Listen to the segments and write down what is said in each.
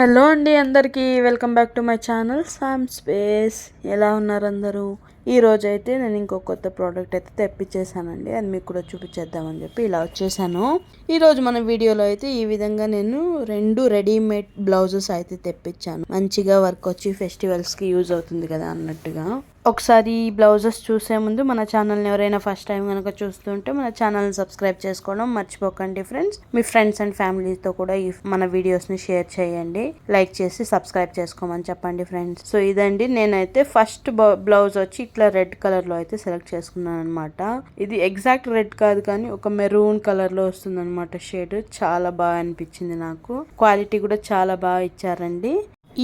Hello అండి, అందరికీ welcome back to my channel Sam space. ఎలా ఉన్నారు అందరూ? ఈరోజు అయితే నేను ఇంకో కొత్త ప్రోడక్ట్ అయితే తెప్పించేసానండి. అది మీకు కూడా చూపించేద్దామని చెప్పి ఇలా వచ్చేసాను. ఈరోజు మన వీడియోలో అయితే ఈ విధంగా నేను 2 రెడీమేడ్ బ్లౌజెస్ అయితే తెప్పించాను. మంచిగా వర్క్ వచ్చి ఫెస్టివల్స్కి యూజ్ అవుతుంది కదా అన్నట్టుగా. ఒకసారి ఈ బ్లౌజెస్ చూసే ముందు మన ఛానల్ని ఎవరైనా ఫస్ట్ టైం కనుక చూస్తుంటే మన ఛానల్ని సబ్స్క్రైబ్ చేసుకోవడం మర్చిపోకండి ఫ్రెండ్స్. మీ ఫ్రెండ్స్ అండ్ ఫ్యామిలీతో కూడా ఈ మన వీడియోస్ని షేర్ చేయండి. లైక్ చేసి సబ్స్క్రైబ్ చేసుకోమని చెప్పండి ఫ్రెండ్స్. సో ఇదండి, నేనైతే ఫస్ట్ బ్లౌజ్ వచ్చి ఇట్లా రెడ్ కలర్లో అయితే సెలెక్ట్ చేసుకున్నాను అనమాట. ఇది ఎగ్జాక్ట్ రెడ్ కాదు కానీ ఒక మెరూన్ కలర్లో వస్తుంది అనమాట షేడ్. చాలా బాగా అనిపించింది నాకు. క్వాలిటీ కూడా చాలా బాగా ఇచ్చారండి.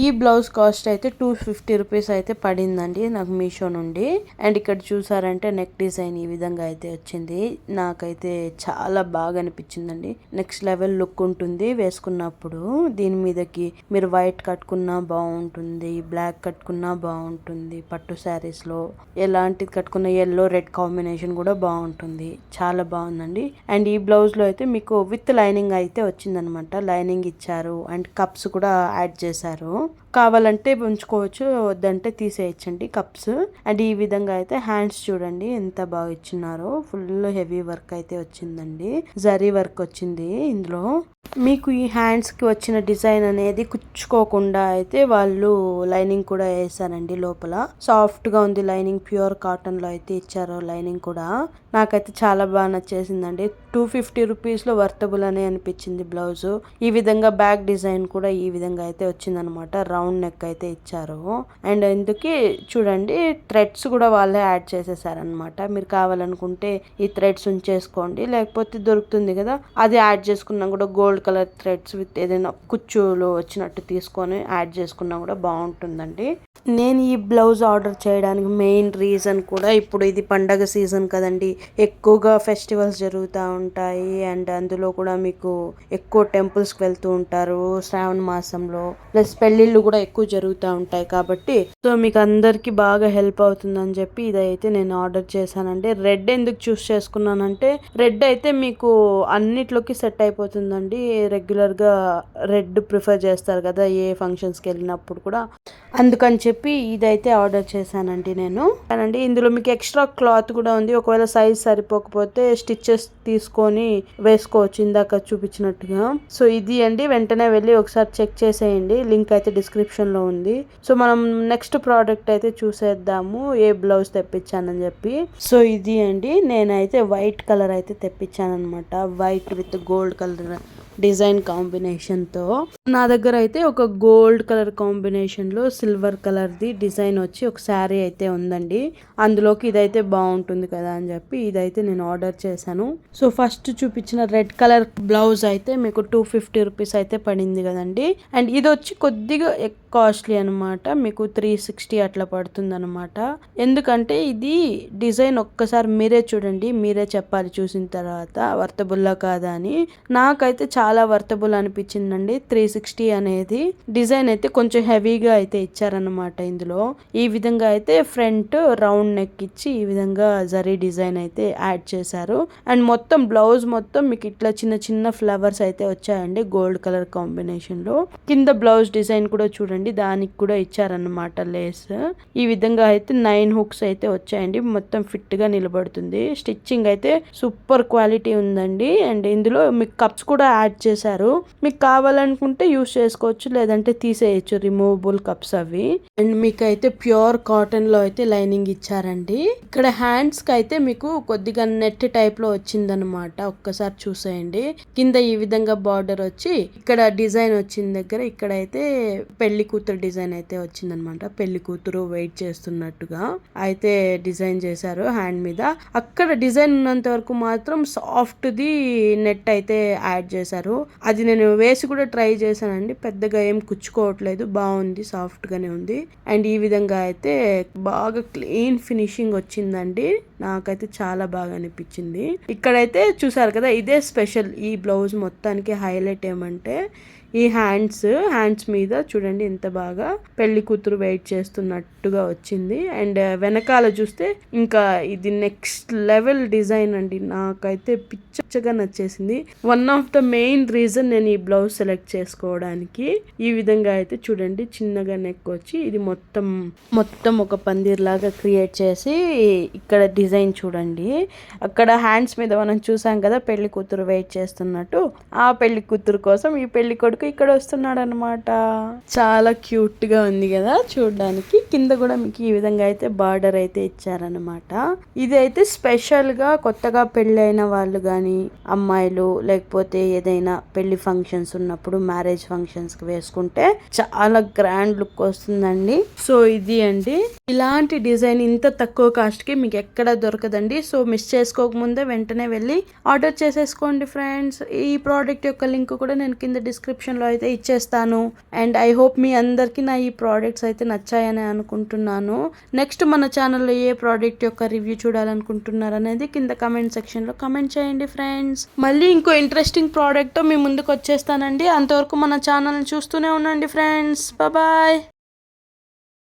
ఈ బ్లౌజ్ కాస్ట్ అయితే 250 రూపీస్ అయితే పడిందండి నాకు మీషో నుండి. అండ్ ఇక్కడ చూసారంటే నెక్ డిజైన్ ఈ విధంగా అయితే వచ్చింది. నాకైతే చాలా బాగా అనిపించిందండి. నెక్స్ట్ లెవెల్ లుక్ ఉంటుంది వేసుకున్నప్పుడు. దీని మీదకి మీరు వైట్ కట్టుకున్నా బాగుంటుంది, బ్లాక్ కట్టుకున్నా బాగుంటుంది. పట్టు శారీస్ లో ఎలాంటిది కట్టుకున్న ఎల్లో రెడ్ కాంబినేషన్ కూడా బాగుంటుంది. చాలా బాగుందండి. అండ్ ఈ బ్లౌజ్ లో అయితే మీకు విత్ లైనింగ్ అయితే వచ్చిందనమాట. లైనింగ్ ఇచ్చారు అండ్ కప్స్ కూడా యాడ్ చేశారు. కావాలంటే ఉంచుకోవచ్చు, వద్దంటే తీసేయచ్చండి కప్స్. అండ్ ఈ విధంగా అయితే హ్యాండ్స్ చూడండి ఎంత బాగా ఇచ్చినారో. ఫుల్ హెవీ వర్క్ అయితే వచ్చిందండి. జరీ వర్క్ వచ్చింది ఇందులో. మీకు ఈ హ్యాండ్స్ కి వచ్చిన డిజైన్ అనేది కుచ్చుకోకుండా అయితే వాళ్ళు లైనింగ్ కూడా వేసారండి. లోపల సాఫ్ట్ గా ఉంది లైనింగ్. ప్యూర్ కాటన్ లో అయితే ఇచ్చారు లైనింగ్ కూడా. నాకైతే చాలా బాగా నచ్చేసిందండి. 250 రూపీస్ లో వర్తబుల్ అనే అనిపించింది బ్లౌజ్. ఈ విధంగా బ్యాక్ డిజైన్ కూడా ఈ విధంగా అయితే వచ్చిందనమాట. రౌండ్ నెక్ అయితే ఇచ్చారు. అండ్ ఇందుకే చూడండి థ్రెడ్స్ కూడా వాళ్ళే యాడ్ చేసేసారనమాట. మీరు కావాలనుకుంటే ఈ థ్రెడ్స్ ఉంచేసుకోండి, లేకపోతే దొరుకుతుంది కదా అది యాడ్ చేసుకున్నా కూడా గోల్డ్ కలర్ థ్రెడ్స్ విత్ ఏదైనా కుచ్చులు వచ్చినట్టు తీసుకొని యాడ్ చేసుకున్నా కూడా బాగుంటుందండి. నేను ఈ బ్లౌజ్ ఆర్డర్ చేయడానికి మెయిన్ రీజన్ కూడా ఇప్పుడు ఇది పండగ సీజన్ కదండి. ఎక్కువగా ఫెస్టివల్స్ జరుగుతూ ఉంటాయి. అండ్ అందులో కూడా మీకు ఎక్కువ టెంపుల్స్కి వెళ్తూ ఉంటారు శ్రావణ మాసంలో. ప్లస్ పెళ్ళిళ్ళు కూడా ఎక్కువ జరుగుతూ ఉంటాయి కాబట్టి సో మీకు అందరికి బాగా హెల్ప్ అవుతుందని చెప్పి ఇదైతే నేను ఆర్డర్ చేశానండి. రెడ్ ఎందుకు చూస్ చేసుకున్నానంటే రెడ్ అయితే మీకు అన్నిట్లోకి సెట్ అయిపోతుందండి. రెగ్యులర్ గా రెడ్ ప్రిఫర్ చేస్తారు కదా ఏ ఫంక్షన్స్ కి వెళ్ళినప్పుడు కూడా. అందుకని చెప్పి ఇదైతే ఆర్డర్ చేశానండి నేను. అండి ఇందులో మీకు ఎక్స్ట్రా క్లాత్ కూడా ఉంది. ఒకవేళ సైజ్ సరిపోకపోతే స్టిచ్చెస్ తీసుకొని వేసుకోవచ్చు ఇందాక చూపించినట్టుగా. సో ఇది అండి, వెంటనే వెళ్ళి ఒకసారి చెక్ చేసేయండి. లింక్ అయితే డిస్క్రిప్షన్ లో ఉంది. సో మనం నెక్స్ట్ ప్రోడక్ట్ అయితే చూసేద్దాము ఏ బ్లౌజ్ తెప్పించానని చెప్పి. సో ఇది అండి, నేనైతే వైట్ కలర్ అయితే తెప్పించాను అనమాట. White with gold colour design combination తో. నా దగ్గర అయితే ఒక గోల్డ్ కలర్ కాంబినేషన్ లో సిల్వర్ కలర్ ది డిజైన్ వచ్చి ఒక శారీ అయితే ఉందండి. అందులోకి ఇదైతే బాగుంటుంది కదా అని చెప్పి ఇదైతే నేను ఆర్డర్ చేశాను. సో ఫస్ట్ చూపించిన రెడ్ కలర్ బ్లౌజ్ అయితే మీకు 250 రూపీస్ అయితే పడింది కదండి. అండ్ ఇది వచ్చి కొద్దిగా కాస్ట్లీ అనమాట. మీకు 360 అట్లా పడుతుంది అనమాట. ఎందుకంటే ఇది డిజైన్ ఒక్కసారి మీరే చూడండి, మీరే చెప్పాలి చూసిన తర్వాత వర్తబుల్లా కాదా అని. నాకైతే చాలా వర్తబుల్ అనిపించిందండి. 360 అనేది డిజైన్ అయితే కొంచెం హెవీగా అయితే ఇచ్చారనమాట. ఇందులో ఈ విధంగా అయితే ఫ్రంట్ రౌండ్ నెక్ ఇచ్చి ఈ విధంగా జరీ డిజైన్ అయితే యాడ్ చేశారు. అండ్ మొత్తం బ్లౌజ్ మొత్తం మీకు ఇట్లా చిన్న చిన్న ఫ్లవర్స్ అయితే వచ్చాయండి గోల్డ్ కలర్ కాంబినేషన్ లో. కింద బ్లౌజ్ డిజైన్ కూడా చూడండి, దానికి కూడా ఇచ్చారన్నమాట లేస్. ఈ విధంగా అయితే 9 హుక్స్ అయితే వచ్చాయండి. మొత్తం ఫిట్ గా నిలబడుతుంది. స్టిచ్చింగ్ అయితే సూపర్ క్వాలిటీ ఉందండి. అండ్ ఇందులో మీకు కప్స్ కూడా యాడ్ చేశారు. మీకు కావాలనుకుంటే యూస్ చేసుకోవచ్చు, లేదంటే తీసేయచ్చు రిమూవబుల్ కప్స్ అవి. అండ్ మీకు అయితే ప్యూర్ కాటన్ లో అయితే లైనింగ్ ఇచ్చారండి. ఇక్కడ హ్యాండ్స్ కి అయితే మీకు కొద్దిగా నెట్ టైప్ లో వచ్చిందనమాట. ఒక్కసారి చూసేయండి. కింద ఈ విధంగా బార్డర్ వచ్చి ఇక్కడ డిజైన్ వచ్చిన దగ్గర ఇక్కడైతే పెళ్లి కూతురు డిజైన్ అయితే వచ్చిందనమాట. పెళ్లి కూతురు వెయిట్ చేస్తున్నట్టుగా అయితే డిజైన్ చేశారు హ్యాండ్ మీద. అక్కడ డిజైన్ ఉన్నంత వరకు మాత్రం సాఫ్ట్ ది నెట్ అయితే యాడ్ చేశారు. అది నేను వేసి కూడా ట్రై చేశానండి. పెద్దగా ఏం కుచ్చుకోవట్లేదు, బాగుంది, సాఫ్ట్ గానే ఉంది. అండ్ ఈ విధంగా అయితే బాగా క్లీన్ ఫినిషింగ్ వచ్చిందండి. నాకైతే చాలా బాగా అనిపించింది. ఇక్కడైతే చూసారు కదా, ఇదే స్పెషల్ ఈ బ్లౌజ్ మొత్తానికి హైలైట్ ఏమంటే ఈ హ్యాండ్స్ మీద చూడండి ఎంత బాగా పెళ్లి కూతురు వెయిట్ చేస్తున్నట్టుగా వచ్చింది. అండ్ వెనకాల చూస్తే ఇంకా ఇది నెక్స్ట్ లెవెల్ డిజైన్ అండి. నాకైతే పిచ్చగా నచ్చేసింది. One of the main reason నేను ఈ బ్లౌజ్ సెలెక్ట్ చేసుకోవడానికి. ఈ విధంగా అయితే చూడండి చిన్నగా నెక్ వచ్చి ఇది మొత్తం ఒక పందిర్ లాగా క్రియేట్ చేసి ఇక్కడ డిజైన్ చూడండి. అక్కడ హ్యాండ్స్ మీద మనం చూసాం కదా పెళ్లి కూతురు వెయిట్ చేస్తున్నట్టు, ఆ పెళ్లి కూతురు కోసం ఈ పెళ్లి కొడుకు ఇక్కడ వస్తున్నాడు అనమాట. చాలా క్యూట్ గా ఉంది కదా చూడడానికి. కింద కూడా మీకు ఈ విధంగా అయితే బార్డర్ అయితే ఇచ్చారనమాట. ఇది అయితే స్పెషల్ గా కొత్తగా పెళ్ళైన వాళ్ళు గాని అమ్మాయిలు లేకపోతే ఏదైనా పెళ్లి ఫంక్షన్స్ ఉన్నప్పుడు మ్యారేజ్ ఫంక్షన్స్ కి వేసుకుంటే చాలా గ్రాండ్ లుక్ వస్తుందండి. సో ఇది అండి, ఇలాంటి డిజైన్ ఇంత తక్కువ కాస్ట్ కి మీకు ఎక్కడ దొరకదండి. సో మిస్ చేసుకోకముందే వెంటనే వెళ్ళి ఆర్డర్ చేసేసుకోండి ఫ్రెండ్స్. ఈ ప్రోడక్ట్ యొక్క లింక్ కూడా నేను కింద డిస్క్రిప్షన్ లో అయితే ఇచ్చేస్తాను. అండ్ ఐ హోప్ మీ అందరికి నా ఈ ప్రోడక్ట్స్ అయితే నచ్చాయని అనుకుంటున్నాను. నెక్స్ట్ మన ఛానల్లో ఏ ప్రోడక్ట్ యొక్క రివ్యూ చూడాలనుకుంటున్నారు అనేది కింద కమెంట్ సెక్షన్ లో కమెంట్ చేయండి ఫ్రెండ్స్. మళ్ళీ ఇంకో ఇంట్రెస్టింగ్ ప్రోడక్ట్ తో మీ ముందుకు వచ్చేస్తానండి. అంతవరకు మన ఛానల్ చూస్తూనే ఉండండి ఫ్రెండ్స్. బాయ్.